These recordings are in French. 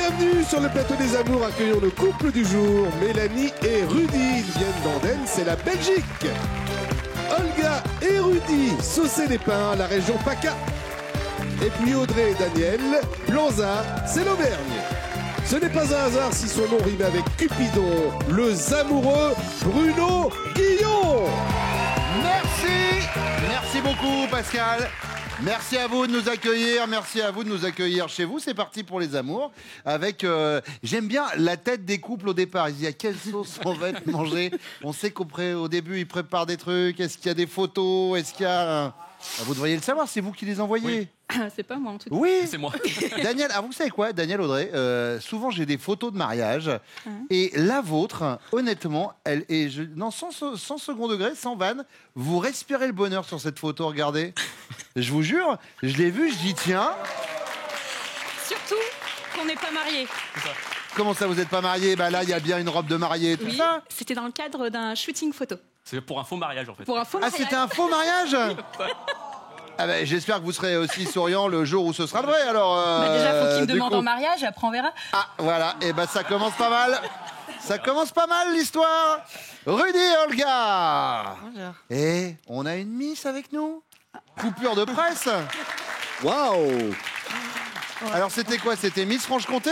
Bienvenue sur le plateau des amours, accueillons le couple du jour, Mélanie et Rudy. Ils viennent d'Andenne, c'est la Belgique. Olga et Rudy, Saucé-les-Pins, la région PACA. Et puis Audrey et Daniel, Planza, c'est l'Auvergne. Ce n'est pas un hasard si son nom rime avec Cupidon, le amoureux Bruno Guillon. Merci beaucoup Pascal. Merci à vous de nous accueillir, merci à vous de nous accueillir chez vous. C'est parti pour les amours avec, j'aime bien la tête des couples au départ. Ils disent à quelle sauce on va être mangé. On sait qu'au début ils préparent des trucs. Est-ce qu'il y a des photos? Est-ce qu'il y a... Vous devriez le savoir, c'est vous qui les envoyez. Oui. C'est pas moi en tout cas. Oui, c'est moi. Daniel, vous savez quoi, Daniel, Audrey, souvent j'ai des photos de mariage et la vôtre, honnêtement, sans second degré, sans vanne, vous respirez le bonheur sur cette photo, regardez. Je vous jure, je l'ai vue, je dis tiens. Surtout qu'on n'est pas mariés. Comment ça, vous n'êtes pas mariés? Bah là, il y a bien une robe de mariée et tout ça. C'était dans le cadre d'un shooting photo. C'est pour un faux mariage en fait. Pour un faux mariage. Ah, c'était un faux mariage? Ah ben, j'espère que vous serez aussi souriant le jour où ce sera le vrai, alors... déjà, faut qu'il me demande en mariage, et après on verra. Ah, voilà, et ben ça commence pas mal. Ça commence pas mal, l'histoire. Rudy et Olga. Bonjour. Et on a une miss avec nous. Coupure de presse. Waouh. Alors, c'était quoi? C'était Miss Franche-Comté?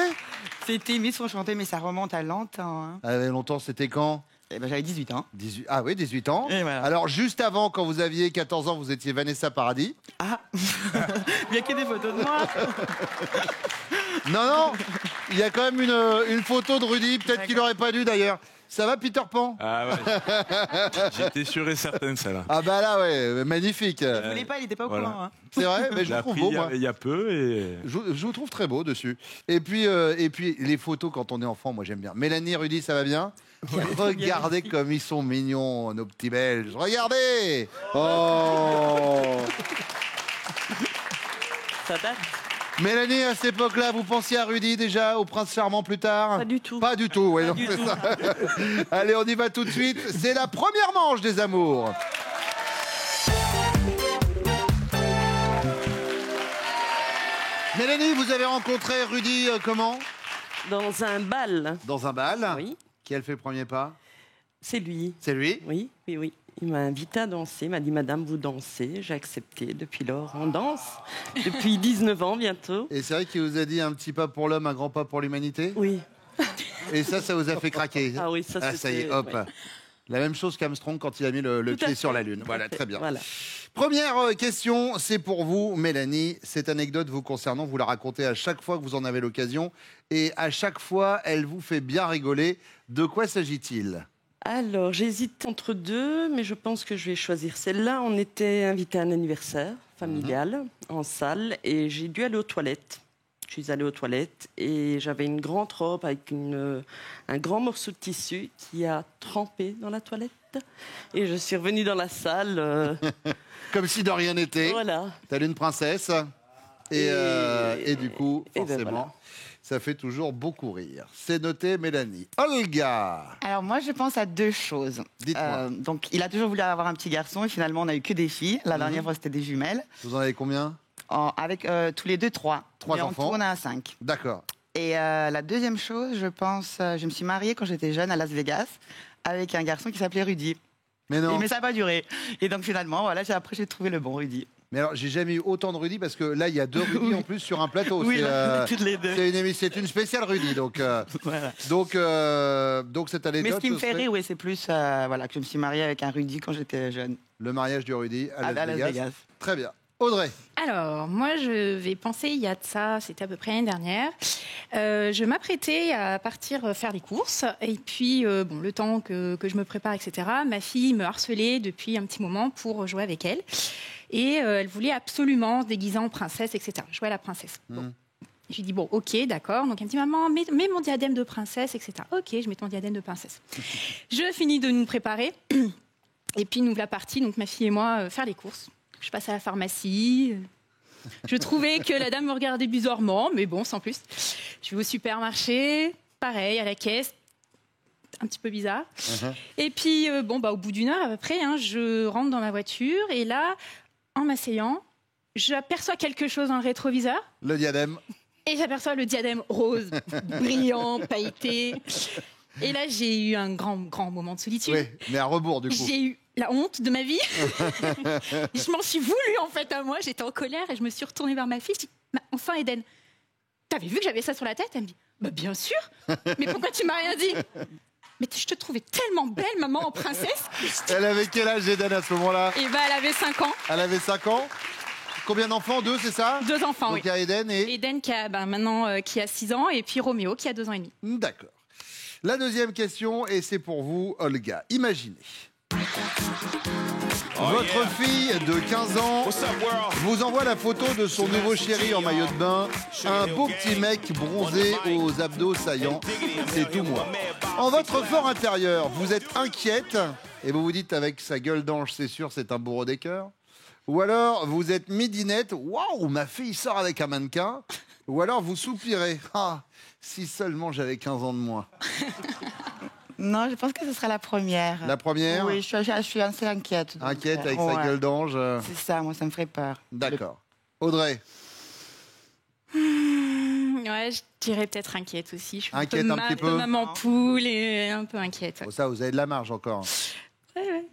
C'était Miss Franche-Comté, mais ça remonte à longtemps. Hein. Ah, longtemps, c'était quand? Eh ben, j'avais 18 ans. 18... Ah oui, 18 ans. Et voilà. Alors, juste avant, quand vous aviez 14 ans, vous étiez Vanessa Paradis. Ah il n'y a que des photos de moi. Non, il y a quand même une photo de Rudy. Peut-être qu'il n'aurait pas dû, d'ailleurs. Ça va, Peter Pan? Ah ouais, j'étais sûr et certain, celle-là. Ah bah là, ouais, magnifique. Je ne voulais pas, il n'était pas au Voilà. courant. Hein. C'est vrai, mais je J'ai vous trouve appris beau, moi. il y a peu et... Je vous trouve très beau dessus. Et puis les photos quand on est enfant, moi j'aime bien. Mélanie, Rudy, ça va bien? Regardez comme ils sont mignons, nos petits Belges. Regardez! Oh! Ça date? Mélanie, à cette époque-là, vous pensiez à Rudy déjà, au prince charmant plus tard? Pas du tout. Pas du tout, ouais, Pas non, du c'est tout. ça. Allez, on y va tout de suite. C'est la première manche des amours. Mélanie, vous avez rencontré Rudy comment? Dans un bal. Dans un bal? Oui, Qui a fait le premier pas? c'est lui. C'est lui? Oui, oui, oui. Il m'a invité à danser, il m'a dit Madame, vous dansez. J'ai accepté. Depuis lors, on danse. Depuis 19 ans bientôt. Et c'est vrai qu'il vous a dit un petit pas pour l'homme, un grand pas pour l'humanité? Oui. Et ça vous a fait craquer? Ah oui, ça ça y est, c'était- hop. ouais. La même chose qu'Armstrong quand il a mis le Tout à pied fait, sur la Lune. tout à Voilà, fait. très bien. Voilà. Première question, c'est pour vous, Mélanie. Cette anecdote vous concernant, vous la racontez à chaque fois que vous en avez l'occasion. Et à chaque fois, elle vous fait bien rigoler. De quoi s'agit-il? Alors, j'hésite entre deux, mais je pense que je vais choisir celle-là. On était invité à un anniversaire familial en salle et j'ai dû aller aux toilettes. Je suis allée aux toilettes et j'avais une grande robe avec un grand morceau de tissu qui a trempé dans la toilette. Et je suis revenue dans la salle. Comme si de rien n'était. Voilà. Telle une princesse. Et du coup, et ben forcément, voilà. ça fait toujours beaucoup rire. C'est noté, Mélanie. Olga! Alors moi, je pense à deux choses. Dites-moi. Donc, il a toujours voulu avoir un petit garçon et finalement, on n'a eu que des filles. La dernière fois, c'était des jumelles. Vous en avez combien? Avec tous les deux, 3. Trois Mais en enfants. tout, on a 5. D'accord. Et la deuxième chose, je pense, je me suis mariée quand j'étais jeune à Las Vegas avec un garçon qui s'appelait Rudy. Mais non. Mais ça n'a pas duré. Et donc finalement, voilà, après j'ai trouvé le bon Rudy. Mais alors, j'ai jamais eu autant de Rudy parce que là, il y a 2 Rudy en plus sur un plateau. Oui, C'est, toutes les deux. c'est une spéciale Rudy. Donc, Voilà. donc cette anecdote. Mais ce qui me ce fait serait rire, oui, c'est plus voilà, que je me suis mariée avec un Rudy quand j'étais jeune. le mariage du Rudy à Las Las Vegas. Vegas. Très bien. Audrey. Alors, moi, je vais penser, il y a de ça, c'était à peu près l'année dernière. Je m'apprêtais à partir faire les courses. Et puis, bon, le temps que je me prépare, etc., ma fille me harcelait depuis un petit moment pour jouer avec elle. Et elle voulait absolument se déguiser en princesse, etc., jouer à la princesse. Bon. Je lui dis, bon, ok, d'accord. Donc, elle me dit, maman, mets mon diadème de princesse, etc. Ok, je mets ton diadème de princesse. Je finis de nous préparer. Et puis, nous voilà partis, donc ma fille et moi, faire les courses. Je passe à la pharmacie. Je trouvais que la dame me regardait bizarrement, mais bon, sans plus. Je vais au supermarché, pareil, à la caisse, un petit peu bizarre. Et puis, bon, au bout d'une heure à peu près, je rentre dans ma voiture et là, en m'asseyant, j'aperçois quelque chose dans le rétroviseur. Le diadème. Et j'aperçois le diadème rose, brillant, pailleté. Et là, j'ai eu un grand moment de solitude. Oui, mais à rebours du coup. J'ai eu la honte de ma vie. Je m'en suis voulu en fait à moi. J'étais en colère et je me suis retournée vers ma fille. Je dis, enfin Eden, t'avais vu que j'avais ça sur la tête? Elle me dit, bah bien sûr. Mais pourquoi tu m'as rien dit? Mais je te trouvais tellement belle, maman, en princesse. Elle avait quel âge, Eden, à ce moment-là? Et bah elle avait 5 ans. Elle avait 5 ans. Combien d'enfants? 2, c'est ça? 2 enfants, Donc oui. il y a Eden et... Eden qui a maintenant qui a 6 ans et puis Roméo qui a 2 ans et demi. D'accord. La deuxième question, et c'est pour vous, Olga. Imaginez. Votre fille de 15 ans vous envoie la photo de son nouveau chéri en maillot de bain, un beau petit mec bronzé aux abdos saillants. C'est tout moi. En votre fort intérieur, vous êtes inquiète et vous vous dites avec sa gueule d'ange, c'est sûr, c'est un bourreau des cœurs. Ou alors vous êtes midinette, waouh, ma fille sort avec un mannequin. Ou alors vous soupirez, ah, si seulement j'avais 15 ans de moins. Non, je pense que ce sera la première. La première? Oui, je suis assez inquiète. donc, Inquiète avec sa ouais. gueule d'ange. C'est ça, moi, ça me ferait peur. D'accord. Audrey, Ouais, je dirais peut-être inquiète aussi. Je suis Inquiète un petit peu. maman poule et un peu inquiète. Ouais. bon, ça, vous avez de la marge encore. Ouais.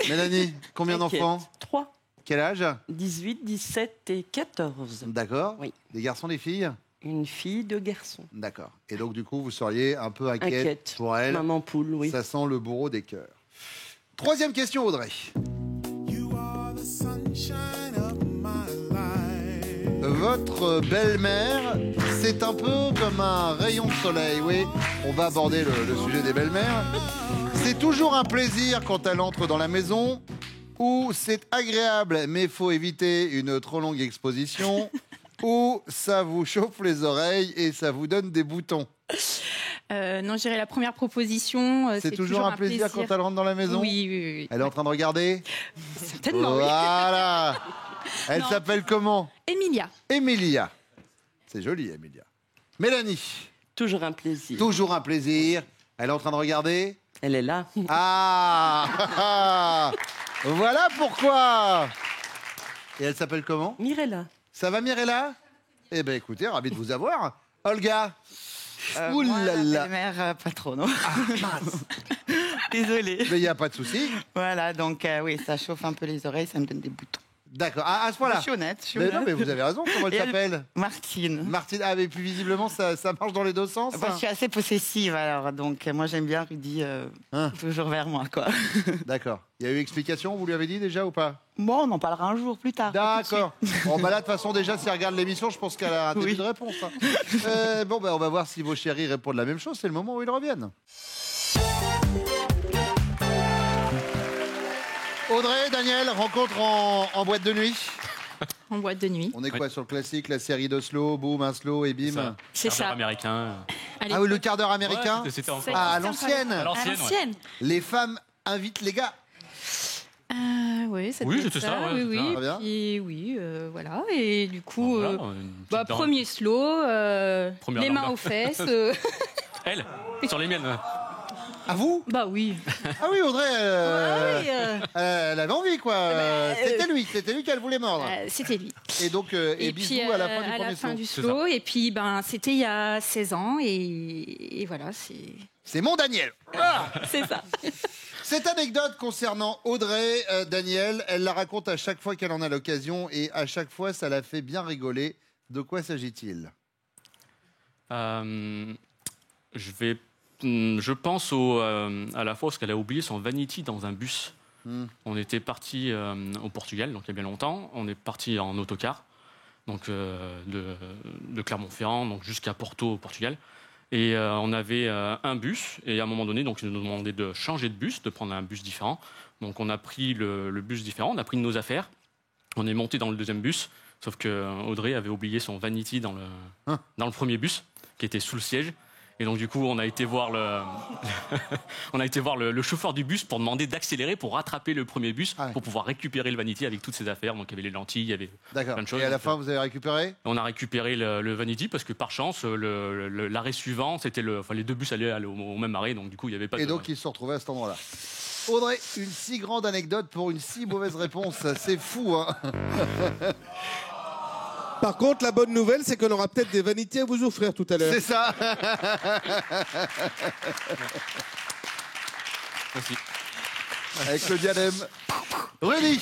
Mélanie, combien Inquiète. d'enfants? 3, Quel âge? 18, 17 et 14. D'accord. Oui. Des garçons, des filles? Une fille, 2 garçons. D'accord. Et donc, du coup, vous seriez un peu inquiète Inquiète. pour elle. Maman poule, oui. Ça sent le bourreau des cœurs. Troisième question, Audrey. Votre belle-mère, c'est un peu comme un rayon de soleil. Oui, on va aborder le sujet des belles-mères. C'est toujours un plaisir quand elle entre dans la maison, ou c'est agréable, mais faut éviter une trop longue exposition, ou ça vous chauffe les oreilles et ça vous donne des boutons. Non, je dirais la première proposition. C'est toujours un plaisir quand elle rentre dans la maison? Oui, oui, oui. Elle est en train de regarder? Certainement, oui. Voilà. Elle Non. s'appelle comment? Emilia. Emilia. C'est joli, Emilia. Mélanie. Toujours un plaisir. Toujours un plaisir. Elle est en train de regarder? Elle est là. Ah. Voilà pourquoi. Et elle s'appelle comment? Mirella. Ça va, Mirella? Eh bien, écoutez, ravi de vous avoir. Olga. Ouh Moi, là la là. belle-mère, pas trop, non. Mince. Désolée. Mais il n'y a pas de souci. Voilà, donc oui, ça chauffe un peu les oreilles, ça me donne des boutons. D'accord. Ah, à ce point-là. Je suis honnête. Je suis Mais honnête. non, mais vous avez raison. Comment elle Et elle- s'appelle? Martine. Martine. Ah, mais puis visiblement, ça marche dans les deux sens. Moi, je suis assez possessive, alors, donc moi j'aime bien Rudy Hein. toujours vers moi, quoi. D'accord. Il y a eu explication, vous lui avez dit déjà ou pas? Bon, on en parlera un jour plus tard. pas tout de suite. D'accord. Bon, bah là, de toute façon, déjà, si elle regarde l'émission, je pense qu'elle a un début Oui. de réponse. Hein. Bon, bah, on va voir si vos chéris répondent la même chose. C'est le moment où ils reviennent. Audrey, Daniel, rencontre en boîte de nuit. En boîte de nuit. On est quoi sur le classique, la série d'Oslo, boum, un slow et bim. Ça. C'est Quart d'heure ça. américain. Allez. Ah oui, le quart d'heure américain. Ouais, c'était en C'est- Ah, à À l'ancienne. À À l'ancienne, ouais. l'ancienne. Les femmes invitent les gars. Oui, ça Oui, doit être c'était ça, ouais, oui, c'était oui. ça. Très bien. Puis, oui, voilà. Et du coup, Voilà, une petite bah, danse. premier slow, Première les mains langue. aux fesses. Elle, sur les miennes. À vous? Bah oui. Ah oui, Audrey, Ah oui, elle avait envie, quoi. C'était lui qu'elle voulait mordre. c'était lui. Et donc, et bisous puis à la fin du premier slow. du C'est slow. Et puis, ben, c'était il y a 16 ans. Et voilà, C'est mon Daniel. c'est ça. Cette anecdote concernant Audrey, Daniel, elle la raconte à chaque fois qu'elle en a l'occasion et à chaque fois, ça la fait bien rigoler. De quoi s'agit-il? Je pense à la fois parce qu'elle a oublié son vanity dans un bus. On était parti au Portugal, donc il y a bien longtemps. On est parti en autocar, donc de Clermont-Ferrand, donc jusqu'à Porto, au Portugal. Et on avait un bus, et à un moment donné, donc ils nous ont demandé de changer de bus, de prendre un bus différent. Donc on a pris le bus différent, on a pris nos affaires, on est monté dans le deuxième bus, sauf que Audrey avait oublié son vanity dans le premier bus, qui était sous le siège. Et donc du coup, on a été voir le chauffeur du bus pour demander d'accélérer pour rattraper le premier bus, Ah ouais. pour pouvoir récupérer le vanity avec toutes ses affaires. Donc il y avait les lentilles, il y avait D'accord. plein de choses. Et à la Donc, fin, vous avez récupéré? on a récupéré le vanity parce que par chance, l'arrêt suivant, c'était les deux bus allaient au même arrêt, donc du coup, il n'y avait pas Et de... donc, ils se sont retrouvés à cet endroit-là. Audrey, une si grande anecdote pour une si mauvaise réponse. C'est fou, hein? Par contre, la bonne nouvelle, c'est qu'on aura peut-être des vanités à vous offrir tout à l'heure. C'est ça. Merci. Avec le diadème. Rudy.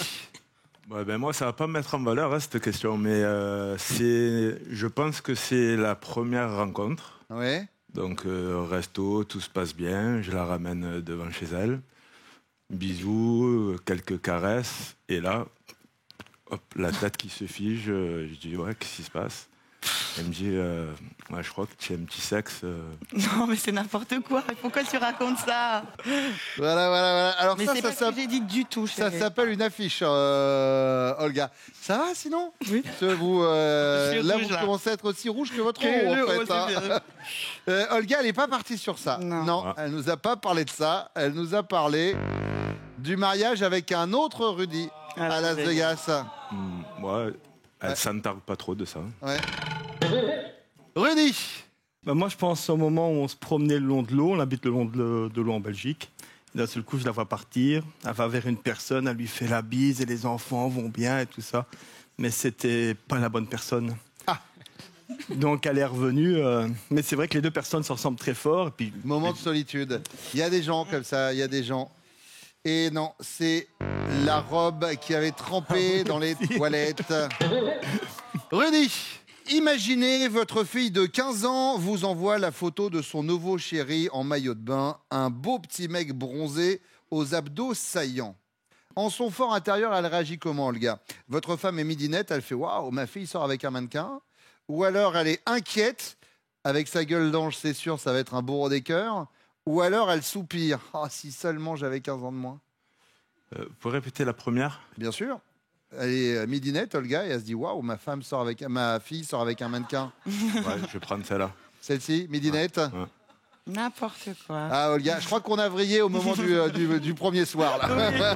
Ouais, ben moi, ça va pas me mettre en valeur hein, cette question, mais je pense que c'est la première rencontre. Ouais. Donc, resto, tout se passe bien, je la ramène devant chez elle. Bisous, quelques caresses, et là, hop, la tête qui se fige, je dis ouais, qu'est-ce qui se passe? Elle me dit, ouais, je crois que tu as un petit sexe. Non, mais c'est n'importe quoi. Pourquoi tu racontes ça? Voilà. Alors Mais c'est pas ce que j'ai dit du tout, ça chérie. s'appelle une affiche, Olga. Ça va sinon? Oui. Vous, suis là, rouge, vous là. commencez à être aussi rouge que votre Que eau, le en haut, fait. Hein. c'est bien. Olga, elle n'est pas partie sur ça. Non. Ah. Elle nous a pas parlé de ça. Elle nous a parlé du mariage avec un autre Rudy à Las Vegas. Ouais, elle s'entarde pas trop de ça. Ouais. Rudy. Bah moi, je pense au moment où on se promenait le long de l'eau, on habite le long de l'eau en Belgique. D'un seul coup, je la vois partir, elle va vers une personne, elle lui fait la bise et les enfants vont bien et tout ça. Mais c'était pas la bonne personne. Ah. Donc elle est revenue. Mais c'est vrai que les deux personnes se ressemblent très fort. Et puis, Moment de solitude. Il y a des gens comme ça, il y a des gens. Et non, c'est la robe qui avait trempé dans les toilettes. Rudy, imaginez votre fille de 15 ans vous envoie la photo de son nouveau chéri en maillot de bain, un beau petit mec bronzé aux abdos saillants. En son fort intérieur, elle réagit comment, Olga? Votre femme est midinette, elle fait « Waouh, ma fille sort avec un mannequin ?» Ou alors elle est inquiète, avec sa gueule d'ange, c'est sûr, ça va être un bourreau des cœurs. Ou alors elle soupire. « Ah, si seulement j'avais 15 ans de moins. » Vous pouvez répéter la première? Bien sûr. Elle est midinette, Olga, et elle se dit « Waouh, ma fille sort avec un mannequin. Ouais, je vais prendre celle-là. » Celle-ci, midinette. Ouais. N'importe quoi. Ah, Olga, je crois qu'on a vrillé au moment du premier soir. Là.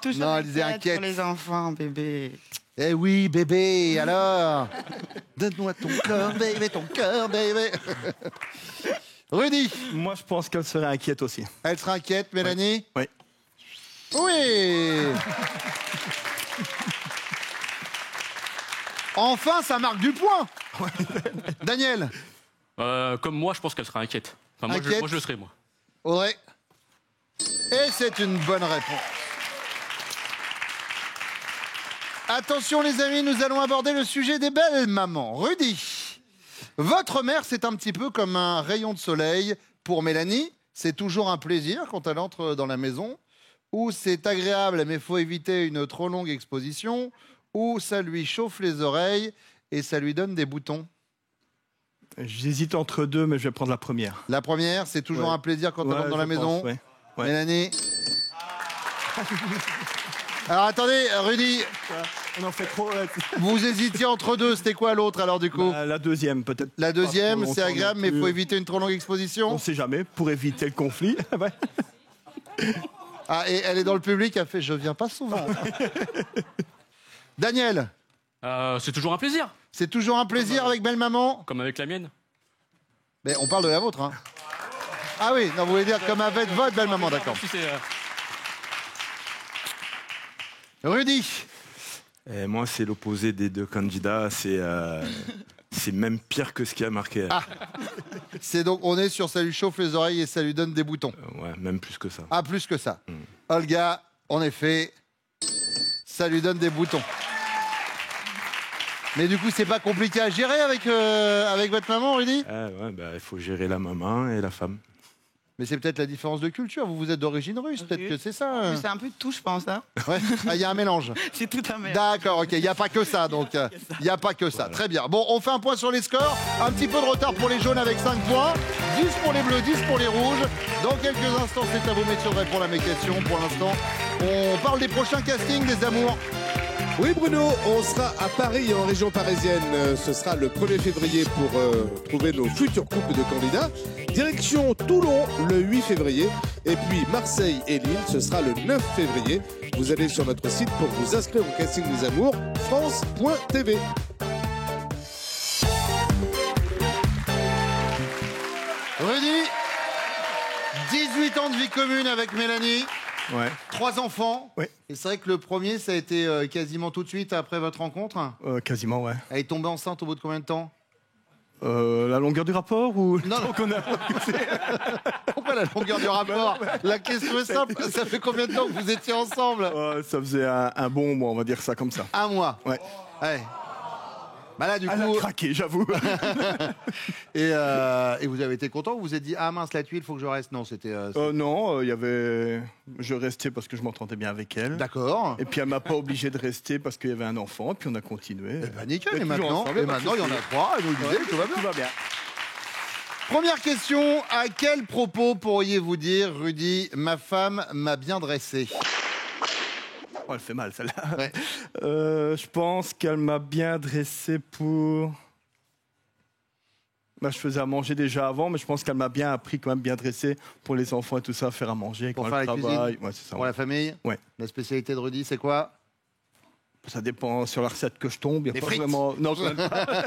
Touche Non, à elle disait la tête inquiète. pour les enfants, bébé. Eh oui, bébé, alors donne-moi ton cœur, bébé. Rudy, moi, je pense qu'elle serait inquiète aussi. elle sera inquiète, Mélanie? Oui. Oui. Enfin, ça marque du point. Daniel, Comme moi, je pense qu'elle sera inquiète. Enfin, moi, Inquiète. je le serai, moi. Audrey. Et c'est une bonne réponse. Attention les amis, nous allons aborder le sujet des belles mamans. Rudy, votre mère, c'est un petit peu comme un rayon de soleil. Pour Mélanie, c'est toujours un plaisir quand elle entre dans la maison. Ou c'est agréable, mais il faut éviter une trop longue exposition. Ou ça lui chauffe les oreilles et ça lui donne des boutons. J'hésite entre deux, mais je vais prendre la première. La première, c'est toujours Ouais. un plaisir quand elle entre dans la je maison. pense, ouais. Ouais. Mélanie. Alors attendez, Rudy, On en fait trop. vous hésitiez entre deux, c'était quoi l'autre alors du coup? La deuxième, peut-être. La deuxième, Pas trop c'est longtemps agréable, non mais il plus. faut éviter une trop longue On exposition. ne sait jamais, pour éviter le conflit. Ouais. Ah, et elle est dans le public, elle fait « Je viens pas souvent ». Daniel, C'est toujours un plaisir, c'est toujours un plaisir avec belle maman. comme avec la mienne. Mais on parle de la vôtre, hein. Ah oui, non, vous voulez dire comme avec votre belle maman, d'accord. Si c'est, Rudy, Et moi, c'est l'opposé des deux candidats. C'est même pire que ce qui a marqué. c'est donc, on est sur ça lui chauffe les oreilles et ça lui donne des boutons. Ouais, même plus que ça. Ah, plus que ça. Olga, en effet, ça lui donne des boutons. Mais du coup, c'est pas compliqué à gérer avec votre maman, Rudy? Ouais, bah, il faut gérer la maman et la femme. Mais c'est peut-être la différence de culture. Vous êtes d'origine russe, peut-être que c'est ça. Mais c'est un peu de tout, je pense. Hein. Ouais, il y a un mélange. C'est tout un merde. D'accord, ok, il n'y a pas que ça, donc il n'y a pas que ça. Très bien. Bon, on fait un point sur les scores. Un petit peu de retard pour les jaunes avec 5 points. 10 pour les bleus, 10 pour les rouges. Dans quelques instants, c'est à vous, messieurs, de répondre à mes questions. Pour l'instant, on parle des prochains castings des amours. Oui Bruno, on sera à Paris en région parisienne. Ce sera le 1er février pour trouver nos futurs couples de candidats. Direction Toulon le 8 février. Et puis Marseille et Lille, ce sera le 9 février. Vous allez sur notre site pour vous inscrire au casting des amours, france.tv. Rudy, 18 ans de vie commune avec Mélanie. Ouais. 3 enfants. Oui. Et c'est vrai que le premier, ça a été quasiment tout de suite après votre rencontre. Quasiment, ouais. Elle est tombée enceinte au bout de combien de temps? La longueur du rapport ou Non, non. Pourquoi la longueur du rapport? La question est simple. Ça fait combien de temps que vous étiez ensemble? Ça faisait un bon mois, on va dire ça comme ça. Un mois. Ouais. Ouais. Bah là, du Elle a coup. craqué, j'avoue. Et vous avez été content? Vous vous êtes dit, ah mince, la tuile, il faut que je reste? Non, c'était. Non, il y avait. Je restais parce que je m'entendais bien avec elle. D'accord. Et puis elle m'a pas obligé de rester parce qu'il y avait un enfant. Puis on a continué. Eh ben nickel. Et toujours maintenant, ensemble, il y pas de en a souci. 3. Et vous le disiez, tout va bien. Tout va bien. Première question, à quel propos pourriez-vous dire, Rudy, ma femme m'a bien dressé? Oh, elle fait mal celle-là. Ouais. Je pense qu'elle m'a bien dressé pour. Bah, je faisais à manger déjà avant, mais je pense qu'elle m'a bien appris quand même bien dressé pour les enfants et tout ça, faire à manger. Pour quand faire elle la travaille. cuisine? Ouais, c'est ça. Pour la famille? Ouais. La spécialité de Rudy, c'est quoi? Ça dépend sur la recette que je tombe. Y a Les pas frites. vraiment. Non, quand même pas.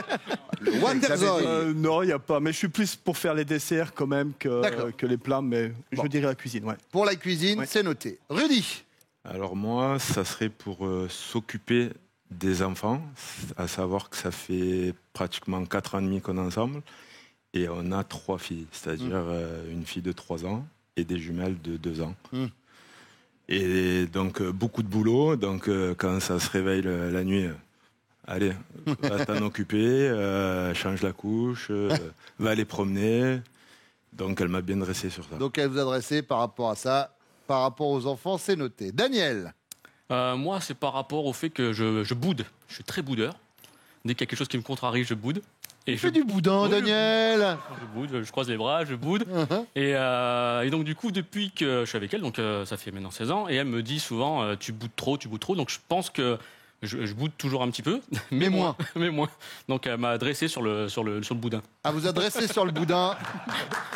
Le Wonderzoy. Non, il n'y a pas. Mais je suis plus pour faire les desserts quand même que les plats, mais Bon. je dirais la cuisine, ouais. Pour la cuisine, Ouais. c'est noté. Rudy? Alors moi, ça serait pour s'occuper des enfants, à savoir que ça fait pratiquement 4 ans et demi qu'on est ensemble, et on a 3 filles, c'est-à-dire une fille de 3 ans et des jumelles de 2 ans. Mm. Et donc beaucoup de boulot, donc quand ça se réveille la nuit, allez, va t'en occuper, change la couche, va les promener. Donc elle m'a bien dressé sur ça. Donc elle vous a dressé par rapport à ça, par rapport aux enfants, c'est noté. Daniel? Moi, c'est par rapport au fait que je boude. Je suis très boudeur. Dès qu'il y a quelque chose qui me contrarie, je boude. Et Tu fais du boudin, Oui, Daniel. je boude, je croise les bras, je boude. Et donc, du coup, depuis que je suis avec elle, donc ça fait maintenant 16 ans, et elle me dit souvent tu boudes trop, tu boudes trop. Donc, je pense que je boude toujours un petit peu, Mais moins. mais moins. Donc, elle m'a dressé sur le boudin. À vous adresser sur le boudin.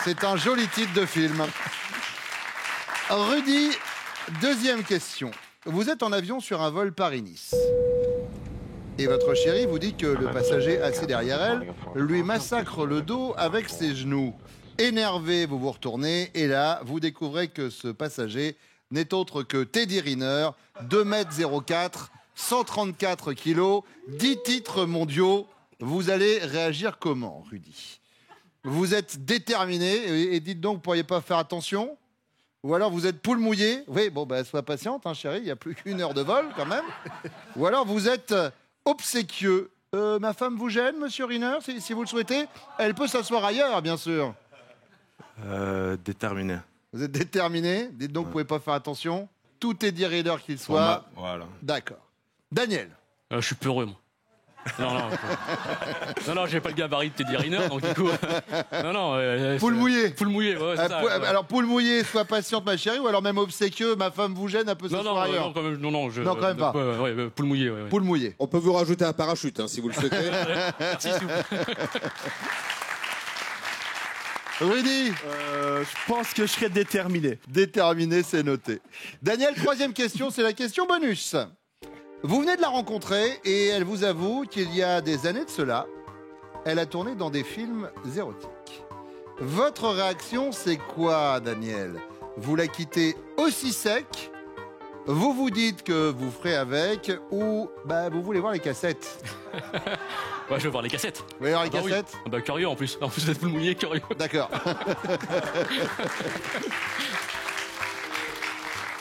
C'est un joli titre de film. Rudy, deuxième question. Vous êtes en avion sur un vol Paris-Nice. Et votre chérie vous dit que le passager assis derrière elle lui massacre le dos avec ses genoux. Énervé, vous vous retournez et là, vous découvrez que ce passager n'est autre que Teddy Riner, 2,04 m, 134 kilos, 10 titres mondiaux. Vous allez réagir comment, Rudy? Vous êtes déterminé et dites donc, vous pourriez pas faire attention? Ou alors vous êtes poule mouillée? Oui, bon, bah, sois patiente, hein, chérie, il n'y a plus qu'1 heure de vol quand même. Ou alors vous êtes obséquieux. Ma femme vous gêne, monsieur Riner, si vous le souhaitez? Elle peut s'asseoir ailleurs, bien sûr. Déterminé. Vous êtes déterminé? Dites donc, vous pouvez pas faire attention? Tout est dit Riner qu'il soit. Voilà. D'accord. Daniel? Je suis peureux, moi. Non, j'ai pas le gabarit de Teddy Riner, donc du coup. Poule mouillée. Poule mouillée, ouais, c'est ça, ouais. Alors, poule mouillée, sois patiente, ma chérie, ou alors même obséquieux, ma femme vous gêne, elle peut s'asseoir ailleurs. Non, quand même, non, Non, quand même pas. Ouais, poule mouillée, ouais. Poule mouillée. On peut vous rajouter un parachute hein, si vous le souhaitez. Merci, s'il vous plaît. Rudy? Je pense que je serais déterminé. Déterminé, c'est noté. Daniel, troisième question, c'est la question bonus. Vous venez de la rencontrer et elle vous avoue qu'il y a des années de cela, elle a tourné dans des films érotiques. Votre réaction, c'est quoi, Daniel? Vous la quittez aussi sec? Vous vous dites que vous ferez avec ou vous voulez voir les cassettes? Ouais, je veux voir les cassettes. Vous voulez voir les Ah oui. cassettes? Ah bah, curieux en plus. En plus, vous êtes poule mouillée, curieux. D'accord.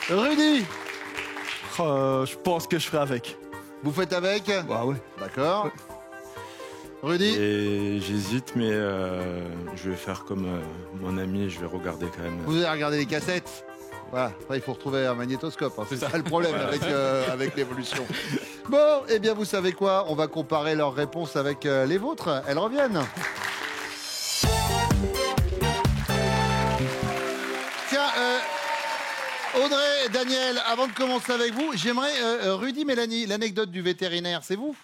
Rudy, Je pense que je ferais avec. vous faites avec? Ah ouais. D'accord. Rudy? Et j'hésite, mais je vais faire comme mon ami, je vais regarder quand même. Vous avez regardé les cassettes? Voilà, après il faut retrouver un magnétoscope, hein. C'est C'est ça ça. le problème avec l'évolution. Bon, eh bien vous savez quoi? On va comparer leurs réponses avec les vôtres. Elles reviennent. Tiens, Audrey, Daniel, avant de commencer avec vous, j'aimerais, Rudy, Mélanie, l'anecdote du vétérinaire, c'est vous?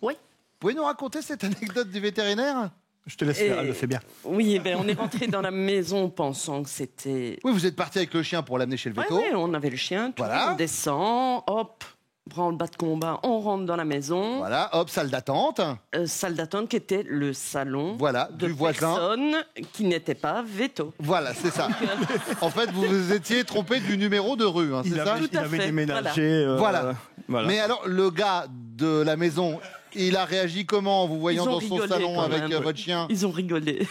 Oui. Vous pouvez nous raconter cette anecdote du vétérinaire? Je te laisse faire, elle le fait bien. Oui, on est rentré dans la maison pensant que c'était... Oui, vous êtes parti avec le chien pour l'amener chez le Ouais, veto. ouais, on avait le chien, tout, Voilà. on descend, hop, branle-bas de combat, on rentre dans la maison. Voilà, hop, salle d'attente. Salle d'attente qui était le salon Voilà, de du voisin. personnes qui n'étaient pas veto. Voilà, c'est ça. En fait, vous vous étiez trompé du numéro de rue, hein, c'est ça? Tout Il à avait fait, déménagé. Voilà. Voilà. Mais alors, le gars de la maison, il a réagi comment en vous voyant Ils ont dans son rigolé salon quand avec même. votre chien? Ils ont rigolé.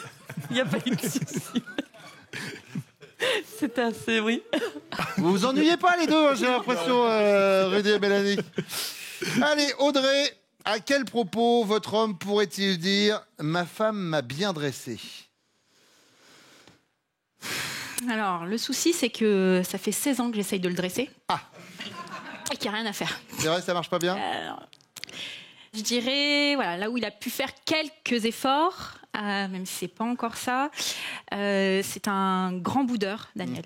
Il n'y a pas eu de souci. C'était assez, oui. Vous vous ennuyez pas les deux, hein, j'ai l'impression, Rudy et Mélanie. Allez, Audrey, à quel propos votre homme pourrait-il dire « Ma femme m'a bien dressé » Alors, le souci, c'est que ça fait 16 ans que j'essaye de le dresser. Ah. Et qu'il n'y a rien à faire. C'est vrai, ça marche pas bien? Alors, je dirais, voilà, là où il a pu faire quelques efforts, même si c'est pas encore ça, c'est un grand boudeur, Daniel.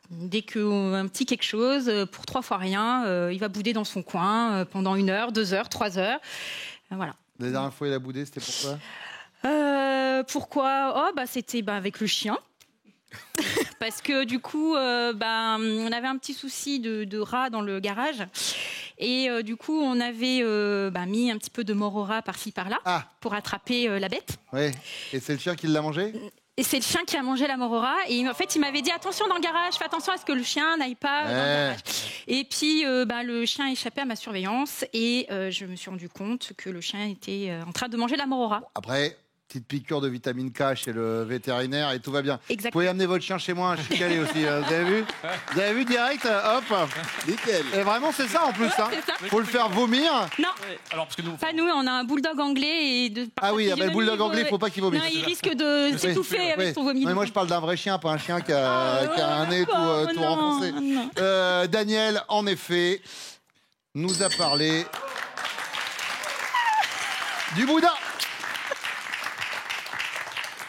Dès qu'un petit quelque chose, pour 3 fois rien, il va bouder dans son coin pendant 1 heure, 2 heures, 3 heures. Voilà. La dernière fois, il a boudé, c'était pourquoi? Pourquoi? Oh, bah, c'était avec le chien. Parce que du coup, on avait un petit souci de rat dans le garage. Et du coup, on avait mis un petit peu de mort au rat par-ci, par-là, pour attraper la bête. Oui, et c'est le chien qui l'a mangé? Et c'est le chien qui a mangé la mort au rat. Et en fait, il m'avait dit attention dans le garage, fais attention à ce que le chien n'aille pas dans le garage. Et puis, le chien a échappé à ma surveillance. Et je me suis rendu compte que le chien était en train de manger la mort au rat. Après, petite piqûre de vitamine K chez le vétérinaire et tout va bien. Exactement. Vous pouvez amener votre chien chez moi, je suis calé aussi. Vous avez vu? Vous avez vu direct? Hop. Nickel. Et vraiment, c'est ça en plus. Hein. C'est ça. Faut le faire vomir. Non. Alors, parce que nous, Enfin, nous, on a un bulldog anglais. Ah oui, le bulldog anglais, il faut pas qu'il vomisse. Non, il risque de s'étouffer avec son vomi. Mais moi, je parle d'un vrai chien, pas un chien qui a un nez tout renfoncé. Non. Daniel, en effet, nous a parlé du Bouddha.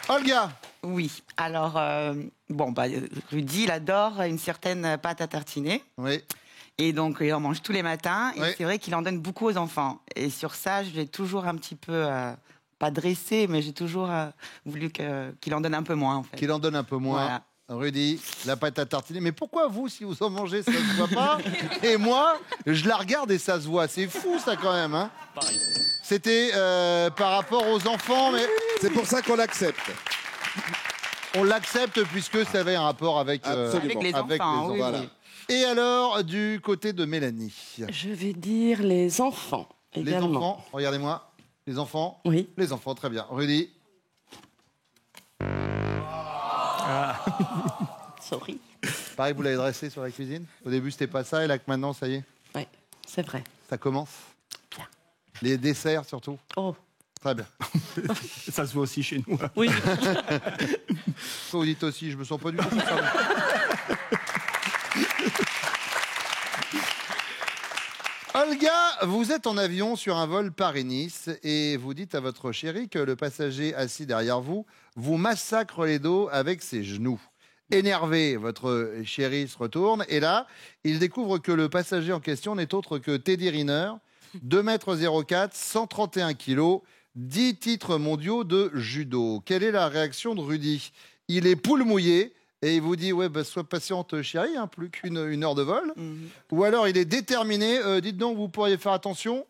Olga. Oui, alors, Rudy, il adore une certaine pâte à tartiner. Oui. Et donc, il en mange tous les matins. Et Oui. c'est vrai qu'il en donne beaucoup aux enfants. Et sur ça, je l'ai toujours un petit peu, pas dressé, mais j'ai toujours voulu qu'il en donne un peu moins, en fait. Qu'il en donne un peu moins. Voilà. Rudy, la pâte à tartiner. Mais pourquoi vous, si vous en mangez, ça ne se voit pas? Et moi, je la regarde et ça se voit. C'est fou, ça, quand même. Hein. pareil. C'était par rapport aux enfants, mais C'est pour ça qu'on l'accepte. on l'accepte puisque ça avait un rapport avec, Absolument. Avec les enfants, oui, Voilà. oui. Et alors, du côté de Mélanie, Je vais dire les enfants les également. enfants, regardez-moi, les enfants, Oui. les enfants, très bien. Rudy, Sorry. pareil, vous l'avez dressé sur la cuisine. Au début, c'était pas ça, et là que maintenant, ça y est, Oui, c'est vrai. ça commence. Bien. Les desserts surtout. Oh, Très bien. Ça se voit aussi chez nous. oui. Vous dites aussi, je me sens pas du tout concerné. Olga, vous êtes en avion sur un vol Paris-Nice et vous dites à votre chéri que le passager assis derrière vous vous massacre les dos avec ses genoux. Énervé, votre chéri se retourne et là, il découvre que le passager en question n'est autre que Teddy Riner, 2,04 m, 131 kg, 10 titres mondiaux de judo. Quelle est la réaction de Rudy? Il est poule mouillé et il vous dit ouais, bah, sois patiente chérie, hein, plus qu'une heure de vol. Ou alors il est déterminé, dites donc vous pourriez faire attention.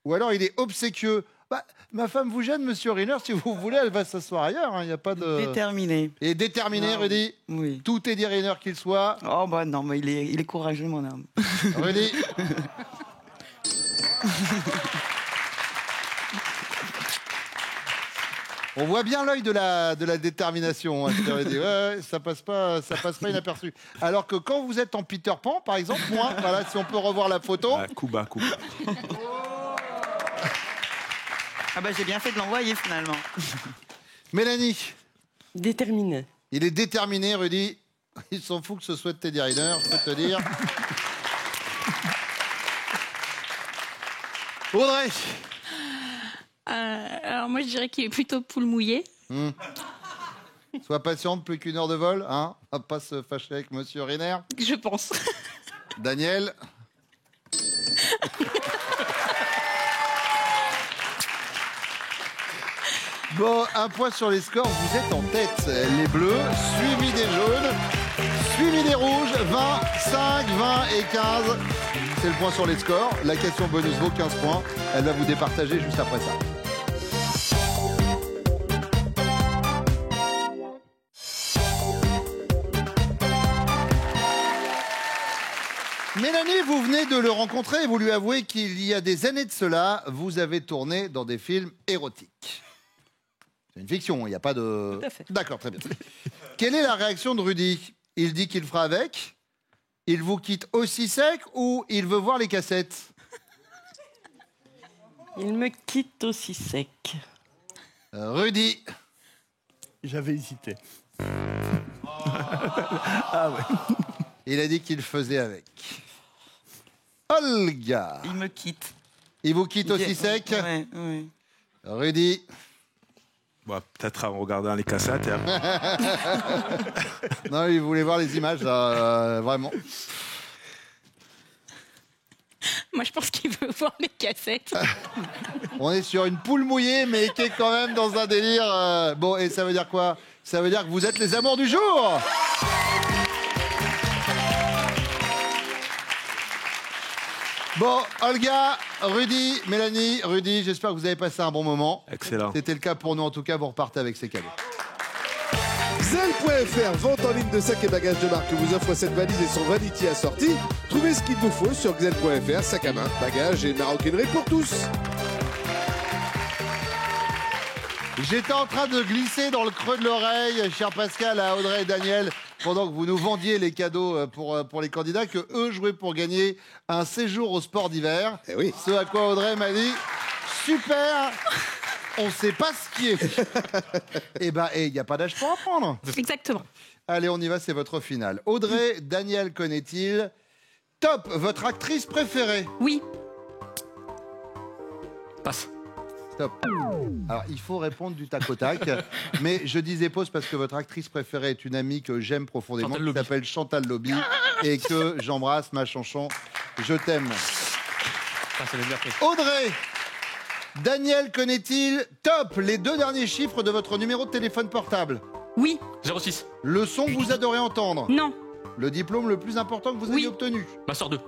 Ou alors il est obséquieux. Bah, ma femme vous gêne, monsieur Riner, si vous voulez, elle va s'asseoir ailleurs. Il n'y a pas de. Déterminé. Et déterminé, Non. Rudy. Oui. Tout est dit Riner qu'il soit. Oh, bah non, mais il est courageux, mon homme. Rudy. On voit bien l'œil de la détermination. Hein, je t'aurais dit. Ouais, ça passe pas inaperçu. Alors que quand vous êtes en Peter Pan, par exemple, moi, voilà, si on peut revoir la photo. Ah, coup bas, coup bas. Ah bah j'ai bien fait de l'envoyer, finalement. Mélanie, Déterminé. il est déterminé, Rudy. Il s'en fout que ce soit Teddy Riner, je peux te dire. Audrey. Alors moi, je dirais qu'il est plutôt poule mouillée. Sois patiente, plus qu'une heure de vol. Hein, on va pas se fâcher avec monsieur Riner. Je pense. Daniel. Bon, un point sur les scores, vous êtes en tête. Les bleus, suivis des jaunes, suivis des rouges, 20, 5, 20 et 15. c'est le point sur les scores. La question bonus vaut 15 points. Elle va vous départager juste après ça. Mélanie, vous venez de le rencontrer et vous lui avouez qu'il y a des années de cela, vous avez tourné dans des films érotiques. C'est une fiction, il n'y a pas de... Tout à fait. D'accord, très bien. Quelle est la réaction de Rudy? Il dit qu'il fera avec? Il vous quitte aussi sec ou il veut voir les cassettes? Il me quitte aussi sec. Rudy. J'avais hésité. Il a dit qu'il faisait avec. Olga. Il me quitte. Il vous quitte aussi sec? Ouais, ouais. Rudy. Bon, peut-être en regardant les cassettes. Hein. Non, il voulait voir les images, là, vraiment. Moi, je pense qu'il veut voir les cassettes. On est sur une poule mouillée, mais qui est quand même dans un délire. Bon, et ça veut dire quoi? Ça veut dire que vous êtes les amours du jour. Bon, Olga, Rudy, Mélanie, Rudy, j'espère que vous avez passé un bon moment. Excellent. C'était le cas pour nous, en tout cas, vous repartez avec ces cadeaux. Xel.fr, vente en ligne de sacs et bagages de marque, vous offre cette valise et son vanity assorti. Trouvez ce qu'il vous faut sur Xel.fr, sac à main, bagages et maroquinerie pour tous. J'étais en train de glisser dans le creux de l'oreille, cher Pascal, à Audrey et Daniel, pendant que vous nous vendiez les cadeaux pour les candidats, que eux jouaient pour gagner un séjour au sport d'hiver. Eh oui. Ce à quoi Audrey m'a dit, super, on sait pas skier. Eh ben, il n'y a pas d'âge pour apprendre. Exactement. Allez, on y va, c'est votre finale. Audrey, Daniel connaît-il? Top, votre actrice préférée? Oui. Passe. Stop. Alors, il faut répondre du tac au tac, mais je disais pause parce que votre actrice préférée est une amie que j'aime profondément, Chantal qui Lobby. s'appelle Chantal Lobby, et que j'embrasse, ma chanson. Je t'aime. Passe, elle est bien prise. Audrey, Daniel connaît-il? Top, les 2 derniers chiffres de votre numéro de téléphone portable. Oui. 06. Le son que vous adorez entendre. Non. Le diplôme le plus important que vous Oui. ayez obtenu. Master 2.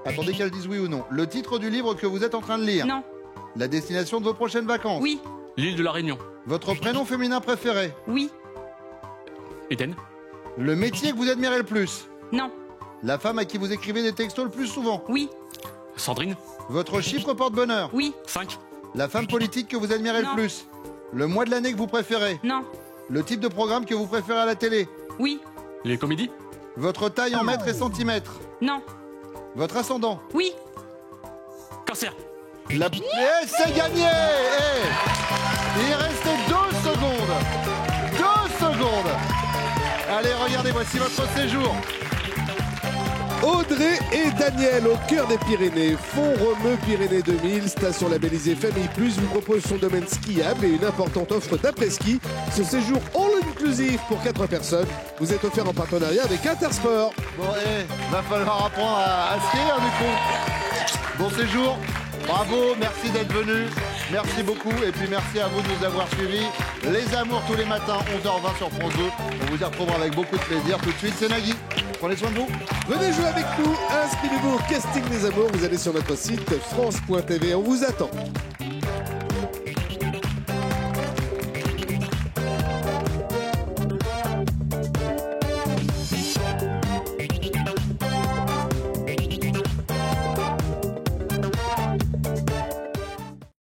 Attendez qu'elle dise oui ou non. Le titre du livre que vous êtes en train de lire. Non. La destination de vos prochaines vacances. Oui. L'île de la Réunion. Votre prénom féminin préféré. Oui. Eden. Le métier que vous admirez le plus. Non. La femme à qui vous écrivez des textos le plus souvent. Oui. Sandrine. Votre chiffre porte-bonheur. Oui. 5. La femme politique que vous admirez Non. le plus. Le mois de l'année que vous préférez. Non. Le type de programme que vous préférez à la télé. Oui. Les comédies. Votre taille en mètres et centimètres. Non. Votre ascendant. Oui. Cancer. Eh, c'est gagné. Il restait 2 secondes. 2 secondes. Allez, regardez, voici votre séjour. Audrey et Daniel au cœur des Pyrénées. Font Romeu Pyrénées 2000, station labellisée Famille Plus vous propose son domaine skiable et une importante offre d'après-ski. Ce séjour all-inclusif pour 4 personnes vous est offert en partenariat avec Intersport. Bon, va falloir apprendre à skier, hein, du coup. Bon séjour. Bravo, merci d'être venu. Merci beaucoup. Et puis merci à vous de nous avoir suivis. Les Amours tous les matins, 11h20 sur France 2. On vous y retrouvera avec beaucoup de plaisir. Tout de suite, c'est Nagui. Prenez soin de vous. Venez jouer avec nous, inscrivez-vous au casting des amours, vous allez sur notre site France.tv, on vous attend.